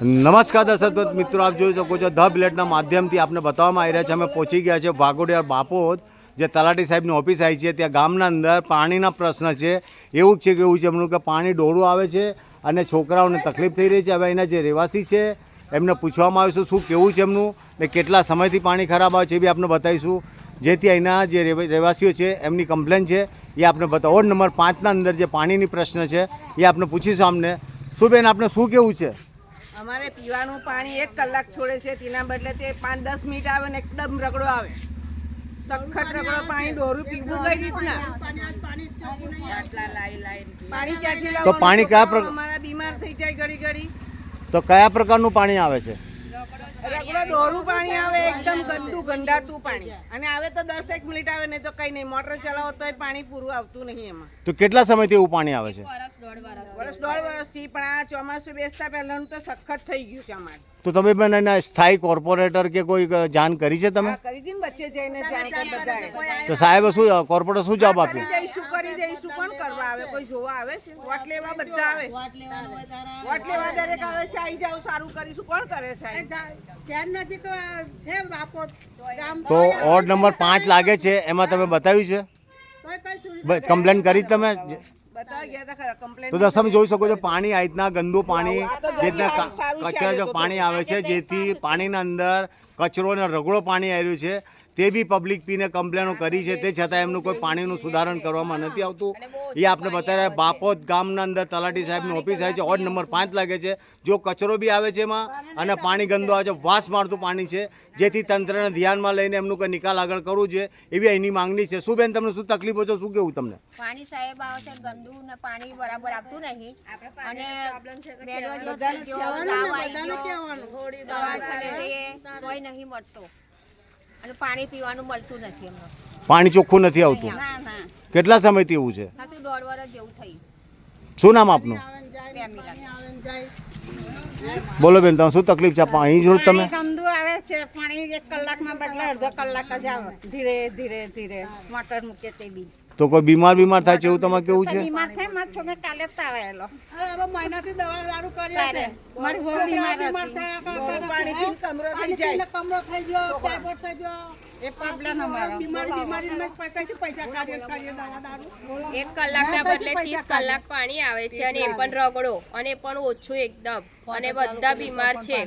નમસ્કાર દર્શક મિત્રો, આપ જોઈ શકો છો ધ બુલેટના માધ્યમથી આપને બતાવવામાં આવી રહ્યા છે. અમે પહોંચી ગયા છે વાઘોડિયા બાપોદ, જે તલાટી સાહેબની ઓફિસ આવી છે. ત્યાં ગામના અંદર પાણીના પ્રશ્ન છે. એવું છે કે એમનું કે પાણી ડોળું આવે છે અને છોકરાઓને તકલીફ થઈ રહી છે. હવે અહીંના જે રહેવાસી છે એમને પૂછવામાં આવ્યું શું કેવું છે એમનું ને કેટલા સમયથી પાણી ખરાબ આવે છે એ બી આપણે બતાવીશું. જેથી અહીંના જે રહેવાસીઓ છે એમની કમ્પ્લેન છે એ આપણે બતાવો. વોર્ડ નંબર 5ના અંદર જે પાણીની પ્રશ્ન છે એ આપણે પૂછીશું. અમને શું બેન, આપણે શું કેવું છે? અમારે પીવાનું પાણી 1 કલાક છોડે છે, તેના બદલે તે 5-10 મિનિટ આવે ને એકદમ રગડો આવે, સખત રગડો. પાણી ડોરું પીવું કઈ રીતના? પાણી ક્યાંથી લાવવાનું? તો પાણી કયા અમારા બીમાર થઈ જાય ઘડી ઘડી. તો કયા પ્રકારનું પાણી આવે છે? રગડો ડોરું પાણી આવે, એકદમ ગંદુ ગંધાતું પાણી. અને આવે તો 10-1 મિનિટ આવે, નહીં તો કઈ નહીં. મોટર ચલાવો તોય પાણી પૂરું આવતું નહીં એમાં. તો કેટલા સમયથી એવું પાણી આવે છે? વર્ષ 1.5 વર્ષથી. પણ આ ચોમાસું બેસતા પહેલાનું તો સખત થઈ ગયું છે અમારે. તો તમે પણ એના સ્થાયી કોર્પોરેટર કે કોઈ જાણ કરી છે તમે? કરી દીધી ને વચ્ચે જઈને જાણ બધાએ. તો સાહેબ શું કોર્પોરેટર શું જવાબ આપ્યો? કરી દઈશું. કોણ કરવા આવે? કોઈ જોવા આવે છે? વોટ લેવા બધા આવે છે. વોટ લેવા દરેક આવે છે. આવી જાવ, સારું કરીશું. કોણ કરે છે? શહેર નજીક છે બાપોદ ગામ. તો વોર્ડ નંબર 5 લાગે છે, એમાં તમે બતાવ્યું છે? કમ્પ્લેન કરી તમે? તો દસ તમે જોઈ શકો છો પાણી આ રીતના ગંદુ પાણી, જે રીતના કચરા પાણી આવે છે, જેથી પાણીના અંદર કચરો અને રગડો પાણી આવી રહ્યું છે. તે બી પબ્લિક પીને કમ્પ્લેનો કરી છે, તે છતાં એમનું કોઈ પાણીનું સુધારણ કરવામાં નથી આવતું. એ આપણે બતાવ્યા. બાપોદ ગામના અંદર તલાટી સાહેબની ઓફિસ આવે છે. વોર્ડ નંબર 5 લાગે છે. જો કચરો બી આવે છે એમાં અને પાણી ગંદુ આવે છે, વાસ મારતું પાણી છે, જેથી તંત્રને ધ્યાનમાં લઈને એમનું કોઈ નિકાલ આગળ કરવું છે એવી અહીંની માંગણી છે. શું બેન, તમને શું તકલીફો છે? શું કેવું તમને? પાણી સાહેબ આવે છે ગંદુ ને પાણી બરાબર આવતું નહીં અને કોઈ નહીં મળતો અને પાણી પીવાનું મળતું નથી. એમને પાણી ચોખ્ખું નથી આવતું. કેટલા સમયથી એવું છે? 1.5 વર્ષ જેવું થયું. શું નામ આપનું? બોલો બેન, તમે શું તકલીફ છે? અહીં જો તમે ગંદુ આવે છે પાણી. 1 કલાકમાં બદલે અડધો કલાક જ આવે. ધીરે ધીરે ધીરે મોટર મૂકે તે બી. તો કોઈ બીમાર થાય છે એવું તમારે કેવું છે? બીમાર થાય. મારા છોકરા કાલે જ આવેલો. હવે મહિનાથી દવા દારૂ કરીએ છે. મારી બહુ બીમાર પાણી પીને કમરો થઈ જાય. કમરો થઈ ગયો, ટાઈફોઈડ થઈ ગયો. એ પ્રોબ્લેમ અમારો. બીમારીમાં પૈસા કાઢીએ દવા દારૂ. 1 કલાકના બદલે 30 કલાક પાણી આવે છે અને એ પણ રગડો અને પણ ઓછું એકદમ. અને બધા બીમાર છે.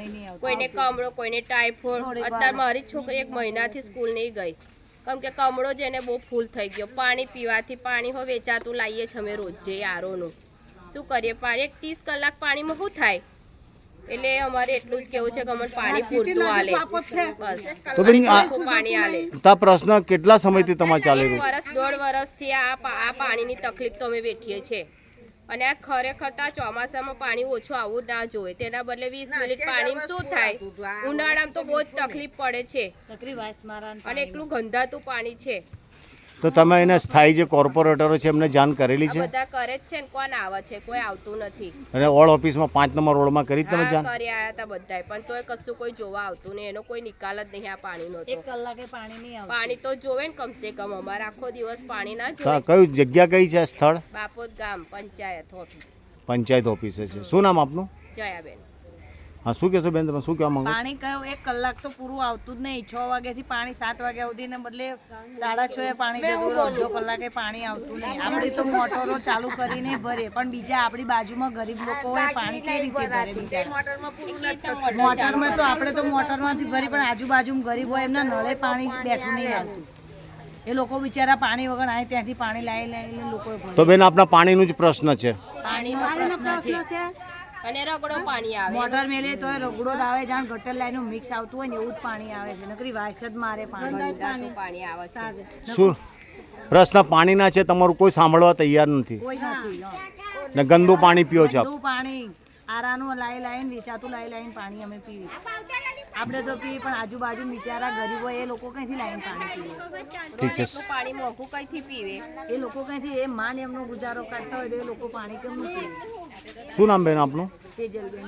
કોઈને કમળો, કોઈને ટાઈફોઈડ. અત્યારે મારી છોકરી 1 મહિનાથી સ્કૂલ નહીં ગઈ, કેમ કે કમળો જેને બહુ ફૂલ થઈ ગયો. પાણી પીવાથી પાણી હો વેચાતું લાવીએ છીએ અમે રોજે આરોનું. શું કરીએ? પાણી 30 કલાક પાણીમાં શું થાય? એટલે અમારે એટલું જ કેવું છે કે અમને પાણી પૂરતું આલે, બસ. તો બેન, પાણી આલે. આ પ્રશ્ન કેટલા સમયથી તમારે ચાલી રહ્યો? 1.5 વર્ષથી આ પાણીની તકલીફ તો અમે વેઠીએ છીએ. અને આ ખરેખર તો ચોમાસામાં પાણી ઓછું આવવું ના જોઈએ. તેના બદલે 20 મિનિટ પાણી શું થાય? ઉનાળામાં તો બહુ જ તકલીફ પડે છે અને એટલું ગંધાતું પાણી છે. તો તમે એને સ્થાયી જે કોર્પોરેટરો છે એમને જાણ કરેલી છે? બધા કરે જ છે ને કોણ આવે છે? કોઈ આવતું નથી. અને વોર્ડ ઓફિસમાં 5 નંબર વોર્ડમાં કરી તમે જાણ? કરી આયા હતા બધાય, પણ તોય કશું કોઈ જોવા આવતું નહીં. એનો કોઈ નિકાલ જ નહીં આ પાણીનો. 1 કલાકે પાણી નહીં આવે. પાણી તો જોવે ને કમસે કમ. અમારે આખો દિવસ પાણી ના જોવે. કયું જગ્યા કઈ છે સ્થળ? બાપોદ ગામ પંચાયત ઓફિસ. પંચાયત ઓફિસે છે. શું નામ આપનું? જયાબેન. હા, શું કહેશો બેન, તમે શું કહેવા માંગો? પાણી કયું 1 કલાક તો પૂરું આવતું જ નહીં. 6 વાગ્યાથી પાણી 7 વાગ્યા સુધીને બદલે 6:30 પાણી જતું, અડધો કલાકે પાણી આવતું નહીં. આપણે તો મોટરો ચાલુ કરીને ભરે, પણ બીજા આપણી બાજુમાં ગરીબ લોકો હોય પાણી કઈ રીતે ભરે? બીજા મોટરમાં તો આપણે તો મોટરમાંથી ભરી, પણ આજુબાજુ ગરીબ હોય એમના નળે પાણી બેઠું નહીં આવતું. એ લોકો બિચારા પાણી વગર આવે ત્યાંથી પાણી લાવી લોકો. તો બેન, આપણા પાણીનું જ પ્રશ્ન છે. પાણીનો પ્રશ્ન છે અને રગડો પાણી આવે. મોટર મેલે તો રગડો જ આવે. જાણ ગટર લાઈન મિક્સ આવતું હોય ને એવું જ પાણી આવે છે. નકરી વાસ જ મારે પાણી આવે છે. શું પ્રશ્ન પાણીના છે તમારું કોઈ સાંભળવા તૈયાર નથી? કોઈ નથી. ને ગંદુ પાણી પીઓ છો? ગંદુ પાણી આરાનું લાઈન વેચાતું લાઈન પાણી અમે પીવી. આપણે તો પીવી, પણ આજુબાજુ બિચારા ગરીબ હોય એ લોકો કઈથી લાઈન પાણી પીવે? ઠીક છે. પાણી મોંઘું કઈથી પીવે? એ લોકો કઈથી એ માન એમનો ગુજારો કાઢતા હોય તો એ લોકો પાણી કેમનું પીવે? શું નામ બેન આપનું? સેજલબેન.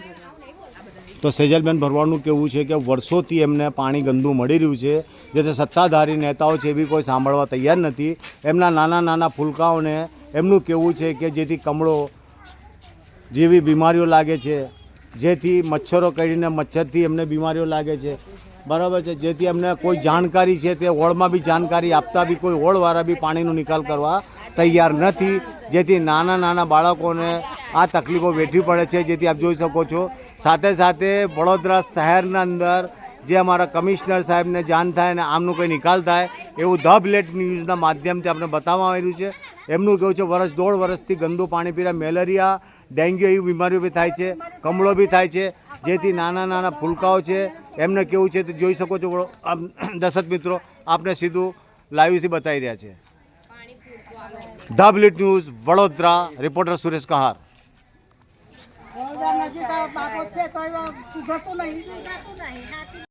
તો સેજલબેન ભરવાડનું કેવું છે કે વર્ષોથી એમને પાણી ગંદુ મળી રહ્યું છે, જેથી સત્તાધારી નેતાઓ છે એ બી કોઈ સાંભળવા તૈયાર નથી. એમના નાના નાના ફૂલકાઓને એમનું કહેવું છે કે જેથી કમળો જેવી બીમારીઓ લાગે છે, જેથી મચ્છરો કરીને મચ્છરથી એમને બીમારીઓ લાગે છે, બરાબર છે. જેથી એમને કોઈ જાણકારી છે તે હોળમાં બી જાણકારી આપતા બી કોઈ હોળવાળા બી પાણીનો નિકાલ કરવા તૈયાર નથી, જેથી નાના નાના બાળકોને આ તકલીફો વેઠવી પડે છે. જેથી આપ જોઈ શકો છો સાથે સાથે વડોદરા શહેરના અંદર જે અમારા કમિશનર સાહેબને જાણ થાય અને આમનું કંઈ નિકાલ થાય એવું ધ બ્લેટ ન્યૂઝના માધ્યમથી આપણે બતાવવામાં આવ્યું છે. એમનું કેવું છે વર્ષ દોઢ વર્ષથી ગંદુ પાણી પીને મેલેરિયા ડેન્ગ્યુ એવી બીમારીઓ બી થાય છે, કમળો બી થાય છે, જેથી નાના નાના ફૂલકાઓ છે એમને કેવું છે તે જોઈ શકો છો. દર્શક મિત્રો આપને સીધું લાઈવથી બતાવી રહ્યા છે. The blight news Vadodara, reporter Suresh Kahar. નજીક બાપો છે તો સુધરતું નહીં.